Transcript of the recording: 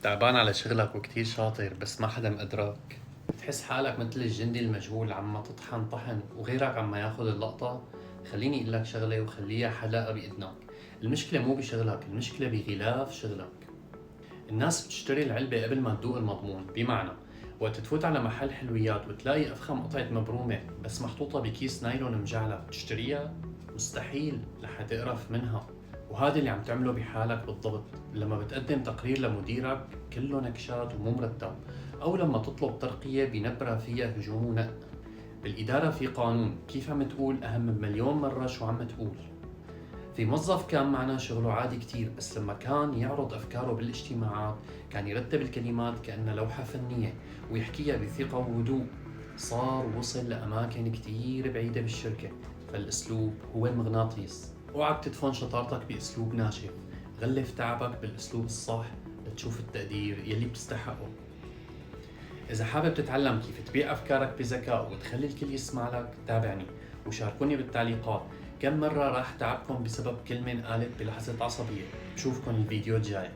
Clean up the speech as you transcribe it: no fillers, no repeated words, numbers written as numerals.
تعبان على شغلك وكتير شاطر بس ما حدا مقدرك. بتحس حالك مثل الجندي المجهول عم تطحن طحن وغيرك عم ياخد اللقطة. خليني اقول لك شغلة وخليها حلقة بإذنك. المشكلة مو بشغلك، المشكلة بغلاف شغلك. الناس بتشتري العلبة قبل ما تدوق المضمون، بمعنى وقت تفوت على محل حلويات وتلاقي أفخم قطعة مبرومة بس محطوطة بكيس نايلون مجعلق، تشتريها؟ مستحيل، رح تقرف منها. وهذا اللي عم تعمله بحالك بالضبط لما بتقدم تقرير لمديرك كله نكشات ومو مرتب، أو لما تطلب ترقية بنبرة فيها هجوم ونق. بالإدارة في قانون، كيف عم تقول أهم بمليون مرة شو عم تقول. في موظف كان معنا شغله عادي كتير، بس لما كان يعرض أفكاره بالاجتماعات كان يرتب الكلمات كأنها لوحة فنية ويحكيها بثقة وهدوء. صار وصل لأماكن كتير بعيدة بالشركة. فالأسلوب هو المغناطيس. اوعك تدفن شطارتك بأسلوب ناشف، غلف تعبك بالأسلوب الصح لتشوف التقدير يلي بتستحقه. إذا حابب تتعلم كيف تبيع أفكارك بذكاء وتخلي الكل يسمع لك، تابعني وشاركوني بالتعليقات كم مرة راح تعبكم بسبب كلمة قالت بلحظة عصبية. بشوفكن الفيديو الجاي.